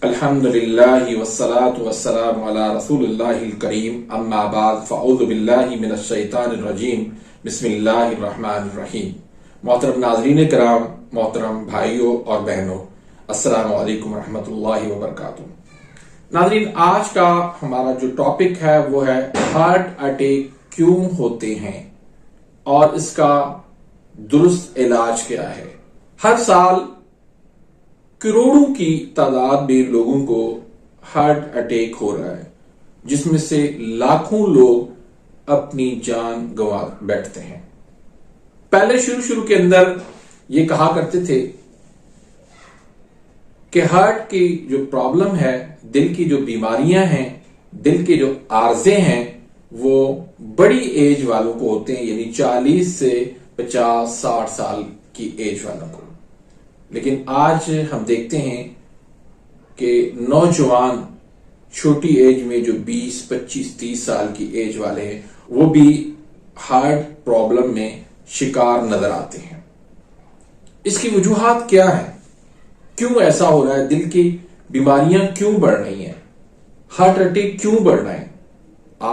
الحمدللہ والصلاة والسلام علی رسول اللہ الکریم اما بعد فاعوذ باللہ من الشیطان الرجیم بسم اللہ الرحمن الرحیم۔ محترم ناظرین کرام، محترم بھائیوں اور بہنوں، السلام علیکم ورحمۃ اللہ وبرکاتہ۔ ناظرین، آج کا ہمارا جو ٹاپک ہے وہ ہے ہارٹ اٹیک کیوں ہوتے ہیں اور اس کا درست علاج کیا ہے۔ ہر سال کروڑوں کی تعداد میں لوگوں کو ہارٹ اٹیک ہو رہا ہے، جس میں سے لاکھوں لوگ اپنی جان گنوا بیٹھتے ہیں۔ پہلے شروع کے اندر یہ کہا کرتے تھے کہ ہارٹ کی جو پرابلم ہے، دل کی جو بیماریاں ہیں، دل کے جو عارضے ہیں، وہ بڑی ایج والوں کو ہوتے ہیں، یعنی 40 سے 50-60 سال کی ایج والوں کو۔ لیکن آج ہم دیکھتے ہیں کہ نوجوان چھوٹی ایج میں جو 20, 25, 30 سال کی ایج والے ہیں، وہ بھی ہارٹ پرابلم میں شکار نظر آتے ہیں۔ اس کی وجوہات کیا ہیں؟ کیوں ایسا ہو رہا ہے؟ دل کی بیماریاں کیوں بڑھ رہی ہیں؟ ہارٹ اٹیک کیوں بڑھ رہے ہیں؟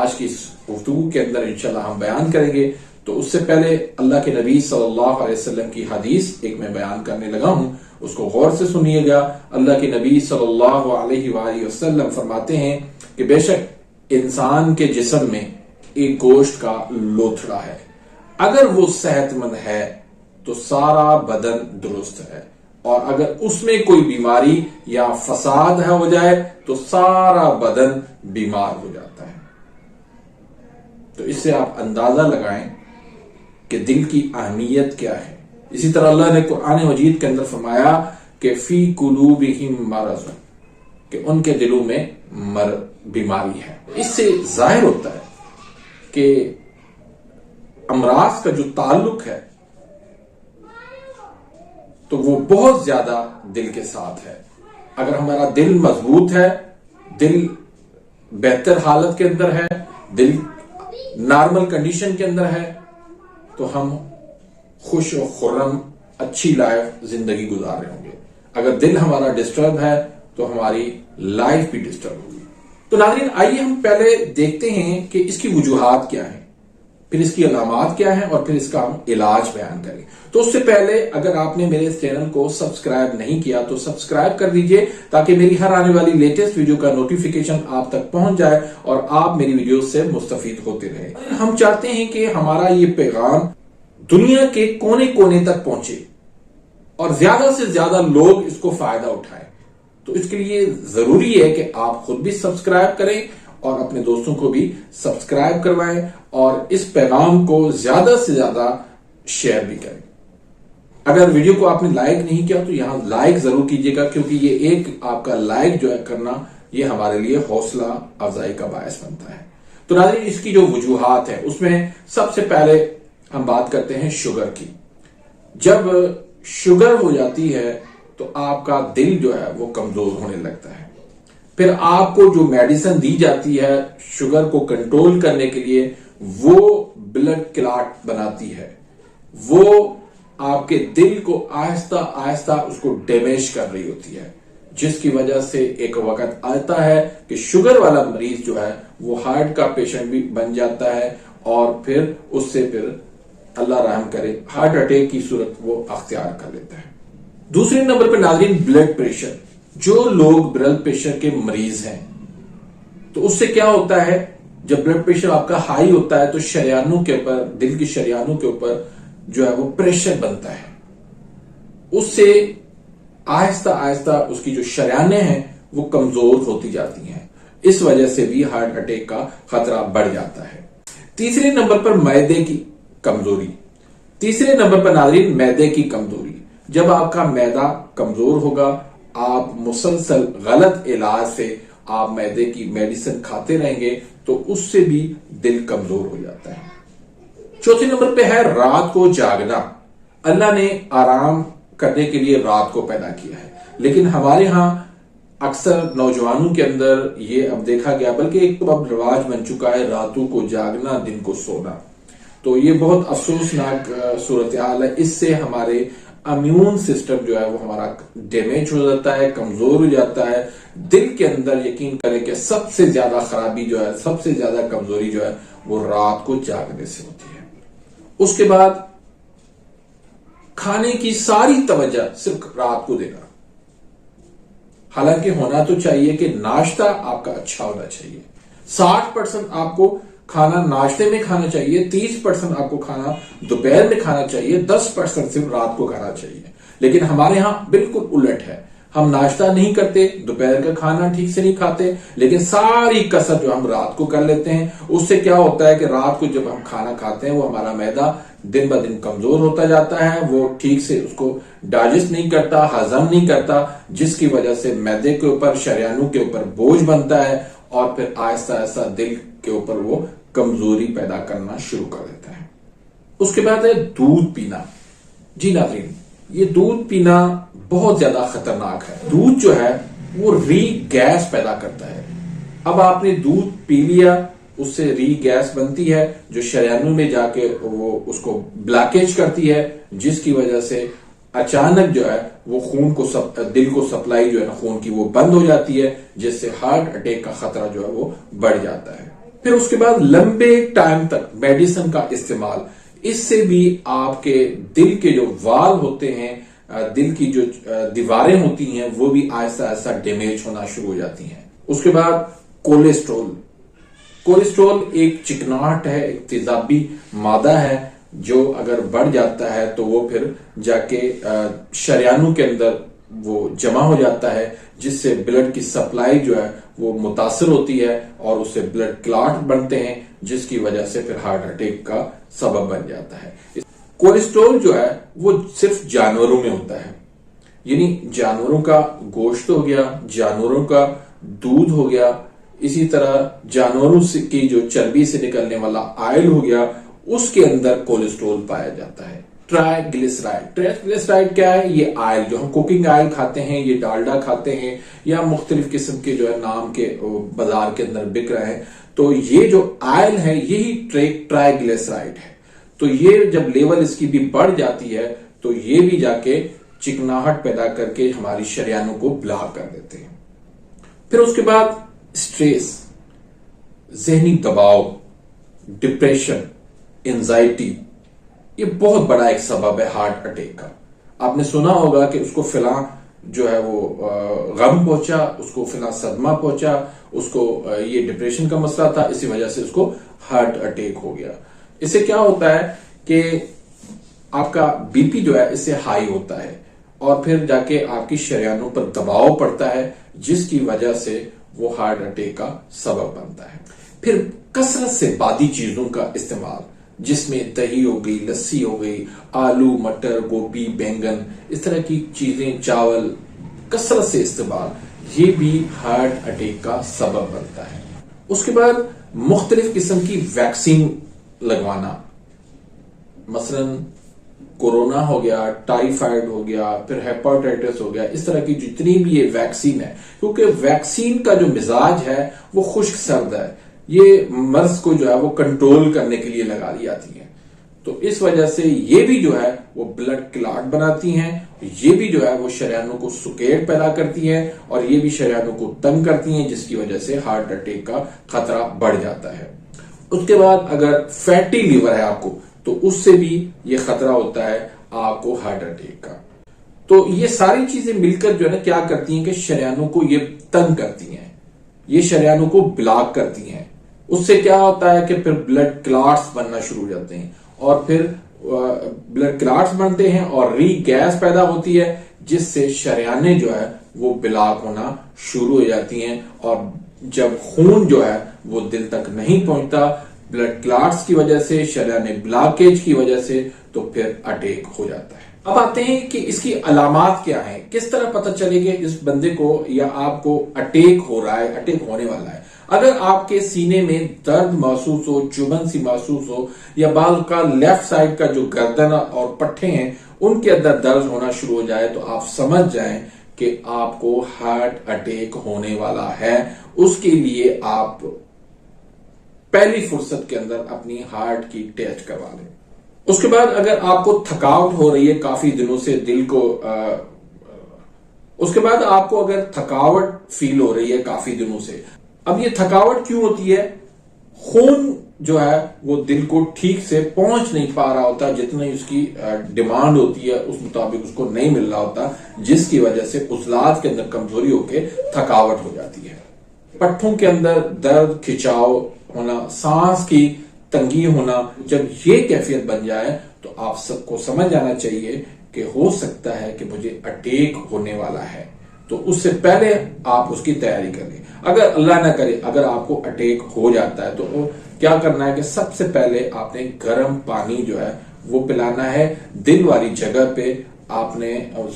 آج کی اس گفتگو کے اندر انشاءاللہ ہم بیان کریں گے۔ تو اس سے پہلے اللہ کے نبی صلی اللہ علیہ وسلم کی حدیث ایک میں بیان کرنے لگا ہوں، اس کو غور سے سنیے گا۔ اللہ کے نبی صلی اللہ علیہ وآلہ وسلم فرماتے ہیں کہ بے شک انسان کے جسم میں ایک گوشت کا لوتھڑا ہے، اگر وہ صحت مند ہے تو سارا بدن درست ہے، اور اگر اس میں کوئی بیماری یا فساد ہو جائے تو سارا بدن بیمار ہو جاتا ہے۔ تو اس سے آپ اندازہ لگائیں کہ دل کی اہمیت کیا ہے۔ اسی طرح اللہ نے قرآن مجید کے اندر فرمایا کہ فی قلوبہم مرض، کہ ان کے دلوں میں بیماری ہے۔ اس سے ظاہر ہوتا ہے کہ امراض کا جو تعلق ہے تو وہ بہت زیادہ دل کے ساتھ ہے۔ اگر ہمارا دل مضبوط ہے، دل بہتر حالت کے اندر ہے، دل نارمل کنڈیشن کے اندر ہے، تو ہم خوش و خرم اچھی لائف زندگی گزار رہے ہوں گے۔ اگر دل ہمارا ڈسٹرب ہے تو ہماری لائف بھی ڈسٹرب ہوگی۔ تو ناظرین، آئیے ہم پہلے دیکھتے ہیں کہ اس کی وجوہات کیا ہیں، پھر اس کی علامات کیا ہیں، اور پھر اس کا ہم علاج بیان کریں۔ تو اس سے پہلے اگر آپ نے میرے اس چینل کو سبسکرائب نہیں کیا تو سبسکرائب کر دیجئے، تاکہ میری ہر آنے والی لیٹسٹ ویڈیو کا نوٹیفیکیشن آپ تک پہنچ جائے اور آپ میری ویڈیو سے مستفید ہوتے رہے۔ ہم چاہتے ہیں کہ ہمارا یہ پیغام دنیا کے کونے کونے تک پہنچے اور زیادہ سے زیادہ لوگ اس کو فائدہ اٹھائیں۔ تو اس کے لیے ضروری ہے کہ آپ خود بھی سبسکرائب کریں اور اپنے دوستوں کو بھی سبسکرائب کروائیں، اور اس پیغام کو زیادہ سے زیادہ شیئر بھی کریں۔ اگر ویڈیو کو آپ نے لائک نہیں کیا تو یہاں لائک ضرور کیجئے گا، کیونکہ یہ ایک آپ کا لائک جو ہے کرنا، یہ ہمارے لیے حوصلہ افزائی کا باعث بنتا ہے۔ تو ناظرین، اس کی جو وجوہات ہیں اس میں سب سے پہلے ہم بات کرتے ہیں شوگر کی۔ جب شوگر ہو جاتی ہے تو آپ کا دل جو ہے وہ کمزور ہونے لگتا ہے۔ پھر آپ کو جو میڈیسن دی جاتی ہے شوگر کو کنٹرول کرنے کے لیے، وہ بلڈ کلاٹ بناتی ہے، وہ آپ کے دل کو آہستہ آہستہ اس کو ڈیمیج کر رہی ہوتی ہے، جس کی وجہ سے ایک وقت آتا ہے کہ شوگر والا مریض جو ہے وہ ہارٹ کا پیشنٹ بھی بن جاتا ہے، اور پھر اس سے پھر اللہ رحم کرے ہارٹ اٹیک کی صورت وہ اختیار کر لیتا ہے۔ دوسرے نمبر پہ ناظرین، بلڈ پریشر۔ جو لوگ بلڈ پریشر کے مریض ہیں تو اس سے کیا ہوتا ہے، جب بلڈ پریشر آپ کا ہائی ہوتا ہے تو شریانوں کے اوپر، دل کی شریانوں کے اوپر جو ہے وہ پریشر بنتا ہے، اس سے آہستہ آہستہ اس کی جو شریانیں ہیں وہ کمزور ہوتی جاتی ہیں، اس وجہ سے بھی ہارٹ اٹیک کا خطرہ بڑھ جاتا ہے۔ تیسرے نمبر پر معدے کی کمزوری۔ تیسرے نمبر پر ناظرین، معدے کی کمزوری۔ جب آپ کا معدہ کمزور ہوگا، آپ مسلسل غلط علاج سے آپ معدے کی میڈیسن کھاتے رہیں گے تو اس سے بھی دل کمزور ہو جاتا ہے۔ چوتھے نمبر پہ ہے رات کو جاگنا۔ اللہ نے آرام کرنے کے لیے رات کو پیدا کیا ہے، لیکن ہمارے ہاں اکثر نوجوانوں کے اندر یہ اب دیکھا گیا، بلکہ ایک اب رواج بن چکا ہے، راتوں کو جاگنا، دن کو سونا۔ تو یہ بہت افسوسناک صورتحال ہے۔ اس سے ہمارے امیون سسٹم جو ہے وہ ہمارا ڈیمیج ہو جاتا ہے، کمزور ہو جاتا ہے. دل کے اندر یقین کریں کہ سب سے زیادہ خرابی جو ہے، سب سے زیادہ کمزوری جو ہے وہ رات کو جاگنے سے ہوتی ہے. اس کے بعد کھانے کی ساری توجہ صرف رات کو دینا. حالانکہ ہونا تو چاہیے کہ ناشتہ آپ کا اچھا ہونا چاہیے. 60% آپ کو کھانا ناشتے میں کھانا چاہیے، 30% آپ کو کھانا دوپہر میں کھانا چاہیے، 10% صرف رات کو کھانا چاہیے. لیکن ہمارے ہاں بالکل الٹ ہے. ہم ناشتہ نہیں کرتے، دوپہر کا کھانا ٹھیک سے نہیں کھاتے، لیکن ساری کسر جو ہم رات کو کر لیتے ہیں. اس سے کیا ہوتا ہے کہ رات کو جب ہم کھانا کھاتے ہیں وہ ہمارا معدہ دن بہ دن کمزور ہوتا جاتا ہے، وہ ٹھیک سے اس کو ڈائجسٹ نہیں کرتا، ہضم نہیں کرتا، جس کی وجہ سے معدے کے اوپر، شریانوں کے اوپر بوجھ بنتا ہے اور پھر آہستہ آہستہ دل کے اوپر وہ کمزوری پیدا کرنا شروع کر دیتا ہے. اس کے بعد ہے دودھ پینا. جی ناظرین، یہ دودھ پینا بہت زیادہ خطرناک ہے. دودھ جو ہے وہ ری گیس پیدا کرتا ہے. اب آپ نے دودھ پی لیا، اس سے ری گیس بنتی ہے جو شریانوں میں جا کے وہ اس کو بلاکیج کرتی ہے، جس کی وجہ سے اچانک جو ہے وہ خون کو دل کو سپلائی جو ہے نا خون کی وہ بند ہو جاتی ہے، جس سے ہارٹ اٹیک کا خطرہ جو ہے وہ بڑھ جاتا ہے. پھر اس کے بعد لمبے ٹائم تک میڈیسن کا استعمال، اس سے بھی آپ کے دل کے جو وال ہوتے ہیں، دل کی جو دیواریں ہوتی ہیں، وہ بھی آہستہ آہستہ ڈیمیج ہونا شروع ہو جاتی ہیں. اس کے بعد کولیسٹرول ایک چکناہٹ ہے، ایک تیزابی مادہ ہے جو اگر بڑھ جاتا ہے تو وہ پھر جا کے شریانوں کے اندر وہ جمع ہو جاتا ہے، جس سے بلڈ کی سپلائی جو ہے وہ متاثر ہوتی ہے اور اس سے بلڈ کلاٹ بنتے ہیں، جس کی وجہ سے پھر ہارٹ اٹیک کا سبب بن جاتا ہے. کولیسٹرول جو ہے وہ صرف جانوروں میں ہوتا ہے، یعنی جانوروں کا گوشت ہو گیا، جانوروں کا دودھ ہو گیا، اسی طرح جانوروں کی جو چربی سے نکلنے والا آئل ہو گیا، اس کے اندر کولیسٹرول پایا جاتا ہے. ٹرائیگلیسرائڈ کیا ہے؟ یہ آئل جو ہم کوکنگ آئل کھاتے ہیں، یہ ڈالڈا کھاتے ہیں یا مختلف قسم کے جو ہے نام کے بازار کے اندر بک رہے ہیں، تو یہ جو آئل ہے یہی ٹرائیگلیسرائڈ ہے. تو یہ جب لیول اس کی بھی بڑھ جاتی ہے تو یہ بھی جا کے چکناہٹ پیدا کر کے ہماری شریانوں کو بلاک کر دیتے ہیں. پھر اس کے بعد سٹریس، ذہنی دباؤ، ڈپریشن، انزائٹی، یہ بہت بڑا ایک سبب ہے ہارٹ اٹیک کا. آپ نے سنا ہوگا کہ اس کو فلاں جو ہے وہ غم پہنچا، اس کو فلاں صدمہ پہنچا، اس کو یہ ڈپریشن کا مسئلہ تھا، اسی وجہ سے اس کو ہارٹ اٹیک ہو گیا. اس سے کیا ہوتا ہے کہ آپ کا بی پی جو ہے اس سے ہائی ہوتا ہے اور پھر جا کے آپ کی شریانوں پر دباؤ پڑتا ہے، جس کی وجہ سے وہ ہارٹ اٹیک کا سبب بنتا ہے. پھر کثرت سے بادی چیزوں کا استعمال، جس میں دہی ہو گئی، لسی ہو گئی، آلو، مٹر، گوبھی، بینگن، اس طرح کی چیزیں، چاول، کثرت سے استعمال، یہ بھی ہارٹ اٹیک کا سبب بنتا ہے. اس کے بعد مختلف قسم کی ویکسین لگوانا، مثلا کورونا ہو گیا، ٹائیفائڈ ہو گیا، پھر ہیپاٹائٹس ہو گیا، اس طرح کی جتنی بھی یہ ویکسین ہے، کیونکہ ویکسین کا جو مزاج ہے وہ خشک سرد ہے، یہ مرض کو جو ہے وہ کنٹرول کرنے کے لیے لگا دی جاتی ہیں. تو اس وجہ سے یہ بھی جو ہے وہ بلڈ کلاٹ بناتی ہیں، یہ بھی جو ہے وہ شریانوں کو سکیٹ پیدا کرتی ہیں اور یہ بھی شریانوں کو تنگ کرتی ہیں، جس کی وجہ سے ہارٹ اٹیک کا خطرہ بڑھ جاتا ہے. اس کے بعد اگر فیٹی لیور ہے آپ کو تو اس سے بھی یہ خطرہ ہوتا ہے آپ کو ہارٹ اٹیک کا. تو یہ ساری چیزیں مل کر جو ہے نا کیا کرتی ہیں کہ شریانوں کو یہ تنگ کرتی ہیں، یہ شریانوں کو بلاک کرتی ہیں. اس سے کیا ہوتا ہے کہ پھر بلڈ کلاٹس بننا شروع ہو جاتے ہیں اور پھر بلڈ کلاٹس بنتے ہیں اور ری گیس پیدا ہوتی ہے، جس سے شریانیں جو ہے وہ بلاک ہونا شروع ہو جاتی ہیں اور جب خون جو ہے وہ دل تک نہیں پہنچتا بلڈ کلاٹس کی وجہ سے، شریان بلاکیج کی وجہ سے، تو پھر اٹیک ہو جاتا ہے. اب آتے ہیں کہ اس کی علامات کیا ہیں، کس طرح پتہ چلے گا اس بندے کو یا آپ کو اٹیک ہو رہا ہے، اٹیک ہونے والا ہے. اگر آپ کے سینے میں درد محسوس ہو، چبھن سی محسوس ہو، یا بال کا لیفٹ سائڈ کا جو گردن اور پٹھے ہیں ان کے اندر درد ہونا شروع ہو جائے، تو آپ سمجھ جائیں کہ آپ کو ہارٹ اٹیک ہونے والا ہے. اس کے لیے آپ پہلی فرصت کے اندر اپنی ہارٹ کی ٹیسٹ کروا لیں. اس کے بعد اگر آپ کو تھکاوٹ ہو رہی ہے کافی دنوں سے دل کو اس کے بعد آپ کو اگر تھکاوٹ فیل ہو رہی ہے کافی دنوں سے، اب یہ تھکاوٹ کیوں ہوتی ہے؟ خون جو ہے وہ دل کو ٹھیک سے پہنچ نہیں پا رہا ہوتا، جتنی اس کی ڈیمانڈ ہوتی ہے اس مطابق اس کو نہیں مل رہا ہوتا، جس کی وجہ سے عضلات کے اندر کمزوری ہو کے تھکاوٹ ہو جاتی ہے۔ پٹھوں کے اندر درد، کھچاؤ ہونا، سانس کی تنگی ہونا، جب یہ کیفیت بن جائے تو آپ سب کو سمجھ جانا چاہیے کہ ہو سکتا ہے کہ مجھے اٹیک ہونے والا ہے، تو اس سے پہلے آپ اس کی تیاری کر لیں۔ اگر اللہ نہ کرے اگر آپ کو اٹیک ہو جاتا ہے تو کیا کرنا ہے کہ سب سے پہلے آپ نے گرم پانی جو ہے وہ پلانا ہے، دل والی جگہ پہ آپ نے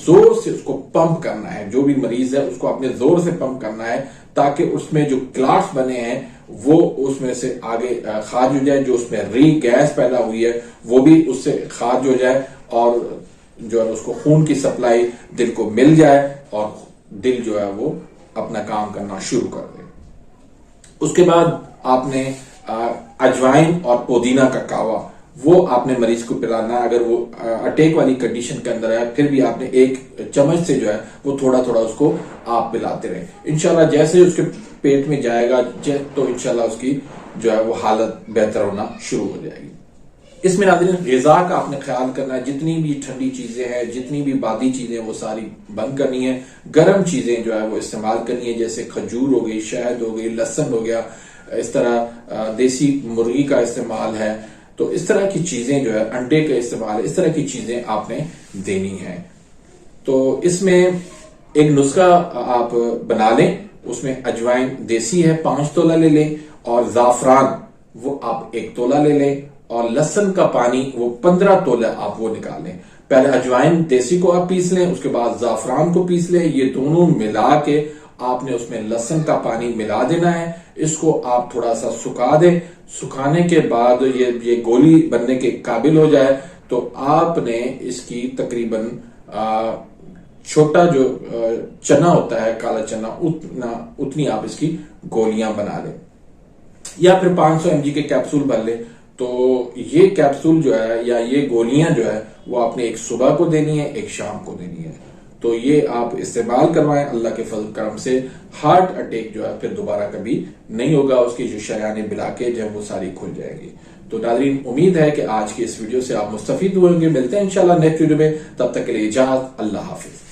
زور سے اس کو پمپ کرنا ہے، جو بھی مریض ہے اس کو آپ نے زور سے پمپ کرنا ہے تاکہ اس میں جو کلاٹس بنے ہیں وہ اس میں سے آگے خارج ہو جائے، جو اس میں ری گیس پیدا ہوئی ہے وہ بھی اس سے خارج ہو جائے، اور جو ہے اس کو خون کی سپلائی دل کو مل جائے اور دل جو ہے وہ اپنا کام کرنا شروع کر دے۔ اس کے بعد آپ نے اجوائن اور پودینہ کا کہوا وہ آپ نے مریض کو پلانا ہے۔ اگر وہ اٹیک والی کنڈیشن کے اندر ہے پھر بھی آپ نے ایک چمچ سے جو ہے وہ تھوڑا تھوڑا اس کو آپ پلاتے رہیں۔ انشاءاللہ جیسے اس کے پیٹ میں جائے گا تو انشاءاللہ اس کی جو ہے وہ حالت بہتر ہونا شروع ہو جائے گی۔ اس میں ناظرین غذا کا آپ نے خیال کرنا ہے، جتنی بھی ٹھنڈی چیزیں ہیں، جتنی بھی بادی چیزیں وہ ساری بند کرنی ہے، گرم چیزیں جو ہے وہ استعمال کرنی ہے، جیسے کھجور ہو گئی، شہد ہو گئی، لہسن ہو گیا، اس طرح دیسی مرغی کا استعمال ہے، تو اس طرح کی چیزیں جو ہے، انڈے کا استعمال ہے، اس طرح کی چیزیں آپ نے دینی ہیں۔ تو اس میں ایک نسخہ آپ بنا لیں، اس میں اجوائن دیسی ہے 5 تولہ لے لیں، اور زعفران وہ آپ 1 تولہ لے لیں، اور لہسن کا پانی وہ 15 تولہ آپ وہ نکالیں۔ پہلے اجوائن دیسی کو آپ پیس لیں، اس کے بعد زعفران کو پیس لیں، یہ دونوں ملا کے آپ نے اس میں لہسن کا پانی ملا دینا ہے، اس کو آپ تھوڑا سا سکھا دیں۔ سکھانے کے بعد یہ گولی بننے کے قابل ہو جائے تو آپ نے اس کی تقریباً چھوٹا جو چنا ہوتا ہے کالا چنا اتنی آپ اس کی گولیاں بنا لیں، یا پھر 500 mg کے کیپسول بن لیں۔ تو یہ کیپسول جو ہے یا یہ گولیاں جو ہے وہ آپ نے ایک صبح کو دینی ہے، ایک شام کو دینی ہے۔ تو یہ آپ استعمال کروائیں، اللہ کے فضل کرم سے ہارٹ اٹیک جو ہے پھر دوبارہ کبھی نہیں ہوگا، اس کی جو شریان بلاکیج ہے وہ ساری کھل جائے گی۔ تو ناظرین امید ہے کہ آج کی اس ویڈیو سے آپ مستفید ہوئیں گے۔ ملتے ہیں انشاءاللہ نیکسٹ ویڈیو میں، تب تک کے لیے اجازت، اللہ حافظ۔